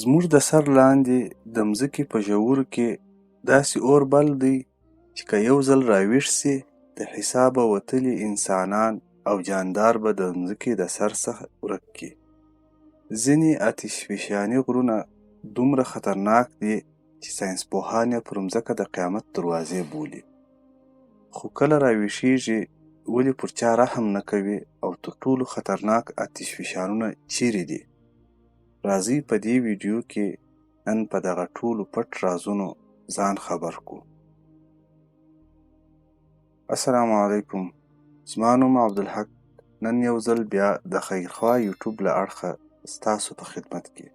زموږ د سر لاندې د مځکې په ژورو کې داسې اور بل دی چې که یو ځل راویښ سي د حسابه وتلي انسانان او جاندار به د مځکې د سر څخه ورک کړي. ځینې آتش فشاني غرونه دومره خطرناک دي چې ساینسپوهان یې پر مځکه د قیامت دروازې بولي. خو کله راویښیږي ولې پر چا رحم نه کوي او تر ټولو خطرناک آتش فشانونه چیرې دي؟ راځئ په دې ویډیو کې نن په دغه ټولو پټ رازونو ځان خبر کړو. السلام علیکم، زما نوم عبدالحق. نن یو ځل بیا د خیرخوا یوټیوب له اړخه ستاسو په خدمت کې.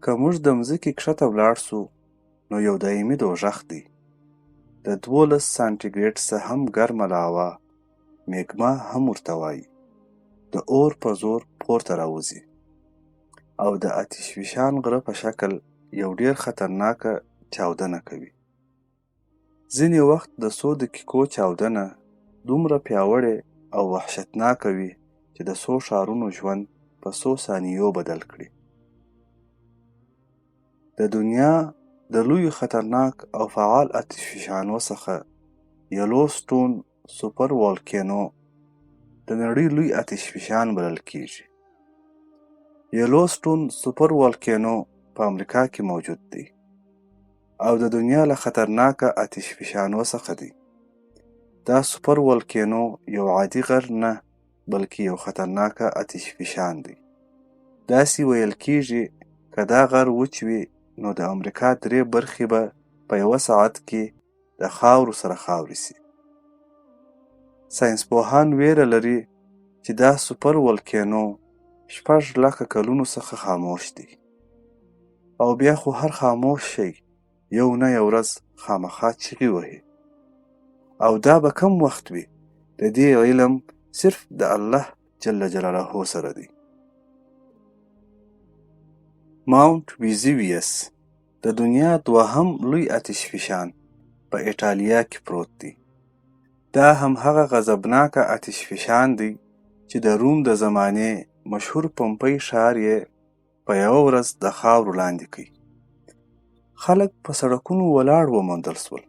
که موږ د مځکې کښته ولاړ سو نو یو دایمي دوژخ دی. د 12 سانتي ګریډ څخه هم ګرمه لاوا میګما هم ورته وایي د اور په زور پورته راوځي او د آتش فشان غره په شکل یو ډیر خطرناکه چاودنه کوي. ځینې وخت د 100 دقیقو چاودنه دومره پیاوړې او وحشتناکه وي چې د 100 ښارونو ژوند په 100 ثانیو بدل کړي. د دنیا د لوی خطرناک او فعال آتش فشانو څخه یلوستون سوپر والکینو د نړۍ لوی آتش فشان بلل کیږي. یلوستون سوپر والکینو په امریکا کې موجود دی او د دنیا له خطرناکه آتش فشانو څخه دی. دا سوپر والکینو یو عادي غر نه بلکې یو خطرناکه آتش فشان دی. داسې ویل کیږي که دا غر وچ وي نو د امریکا 3 برخې به په 1 ساعت کې د خاورو سره خاورې سي. ساینسپوهان ویره لري چې دا سوپر والکینو 6 لکه کلونو څخه خاموش دی او بیا خو هر خاموش شی یو نه یو ورځ خامخا چیغې وهي. او دا به کم وخت وي؟ د دې علم صرف د الله جل جلاله سره دی. ماونټ ویزویس د دنیا 2م لوی آتش فشان په ایټالیا کې پروت دی. دا هم هغه غضبناکه آتش فشان دی چې د روم د زمانې مشهور پومپی ښار یې په یوه ورځ د خاورو لاندې کړ. خلک په سړکونو ولاړ وموندل سول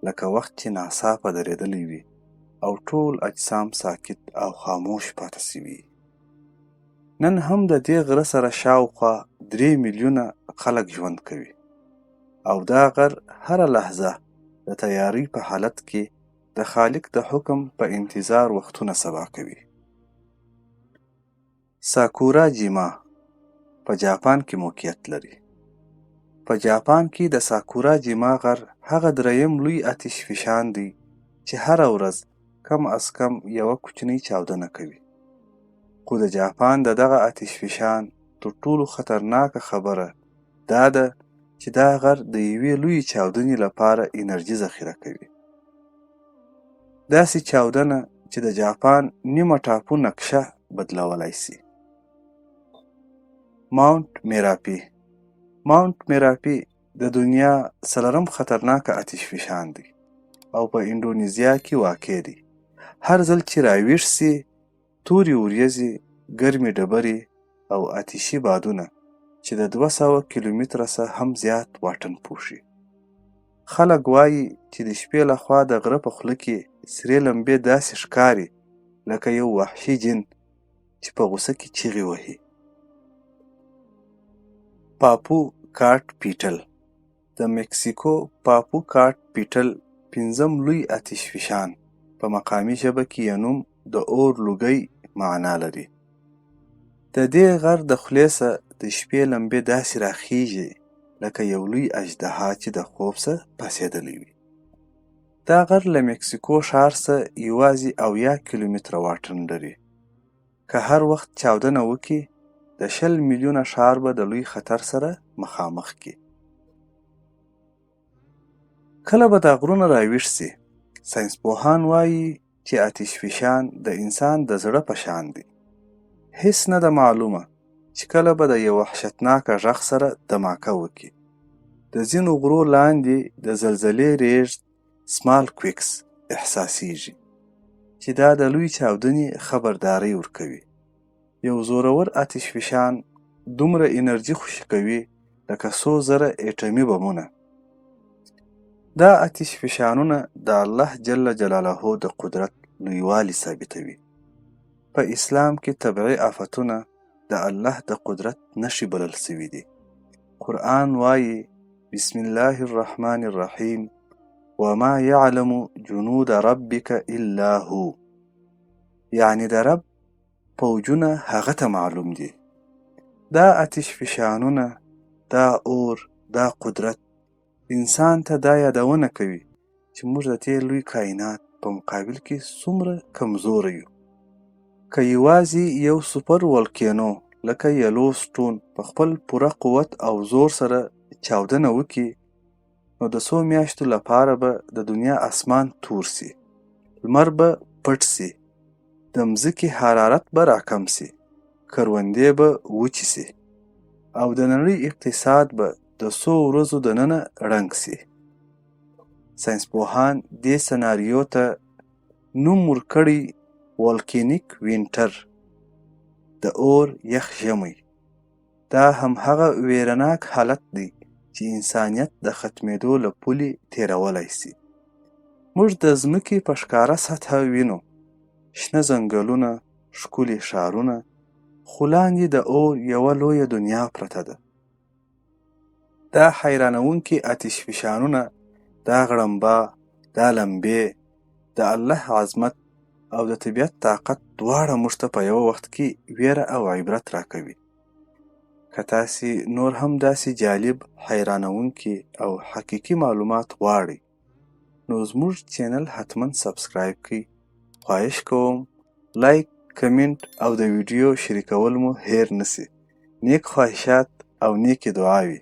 لکه وخت چې ناڅاپه درېدلی وي او ټول اجسام ساکت او خاموش پاتې سوي. نن هم د دې غره سره شاوخوا 3 میلیونه خلک ژوند کوي او دا غر هره لحظه د تیاری په حالت کې د خالق د حکم په انتظار وختونه سبا کوي. ساکورا جیما په جاپان کې موقعیت لري. په جاپان کې د ساکورا جیما غر هغه 3م لوی آتش فشان دی چې هره ورځ کم از کم یوه کوچنۍ چاودنه کوي. خو د جاپان دغه آتش فشان تر ټولو خطرناکه خبره دا ده چې دا غر د یوې لوی چاودنې لپاره انرژي ذخیره کوي. داسې چاودنه چې د جاپان نیمه ټاپو نقشه بدلولای شي. ماونټ میراپي د دنیا 4م خطرناکه آتش فشان دی او په انډونیزیا کې واقع دی. هر ځل چې راویښ سي تورې وریځې، ګرمې ډبرې او آتشي بادونه چې د 200 کیلومتره څخه هم زیات واټن پوښي. خلک وایي چې د شپې لخوا د غره په خوله کې سرې لمبې داسې ښکاري لکه یو وحشي جن چې په غوسه کې چیغې وهي. پاپو کاټ پیټل د مکسیکو پاپو کاټ پیټل 5م لوی آتش فشان په مقامي ژبه کې یې نوم د اور لوګی معنا لري. د دې غر د خولې څخه د شپې لمبې داسې راخیږي لکه یو لوی اژدها چې د خوب څخه پاڅېدلی وي. دا غر له مکسیکو ښار څخه یوازې 70 کیلومتره واټن لري. که هر وخت چاودنه وکړي د 20 میلیونه ښار به د لوی خطر سره مخامخ کړي. کله به دا غرونه راویښ سي؟ ساینسپوهان وایي چې آتش فشان د انسان د زړه په شان دی. هیڅ نه ده معلومه چې کله به د یو وحشتناکه غږ سره دماکه وکړي. د ځینو غرو لاندې د زلزلې ریږد سمال کویکس احساسیږي چې دا د لوی چاودنې خبرداری ورکوي. یو زورور آتش فشان دومره انرژي خوشي کوي لکه څو زره اټومي بمونه. دا آتش فشانونه د الله جل جلاله د قدرت لویوالی ثابتوي. په اسلام کې طبیعي آفتونه د الله د قدرت نښې بلل سوي دي. قرآن وایي بسم الله الرحمن الرحیم وما يعلم جنود ربك الا هو، یعنی د رب پوجونه هغه ته معلوم دي. دا آتش فشانونه، دا اور، دا قدرت انسان ته دا یادونه کوي چې موږ د دې لوی کائنات په مقابل کې څومره کمزوره یو. که یوازې یو سوپر ولکینو لکه یلو سټون په خپل پوره قوت او زور سره چاودنه وکړي، نو د څو میاشتو لپاره به د دنیا اسمان تور سي، لمر به پټ سي، د مځکې حرارت به راکم سي، کروندې به وچې سي او د نړۍ اقتصاد به د څو ورځو دننه ړنګ سي. ساینسپوهان دې سناریو ته نوم ورکړی والکینیک وینټر، د اور یخ ژمی. دا هم هغه ویرناک حالت دی چې انسانیت د ختمېدو له پولې تیرولی سي. موږ د ځمکې په ښکاره سطحه وینو شنه ځنګلونه، ښکلي ښارونه، خو لاندې د اور یوه لویه دنیا پرته ده. دا حیرانونکي آتش فشانونه، دا غړمبه، دا لمبې، د الله عظمت او د طبیعت طاقت دواړه موږ ته په یوه وخت کې ویره او عبرت راکوي. که تاسې نور هم داسې جالب، حیرانونکي او حقیقي معلومات غواړئ نو زموږ چینل حتما سبسکرایب کړئ. خواهش کوم لایک، کمنټ او د ویډیو شریکول مو هیر نسی. نیک خواهشات او نیکې دعاوې.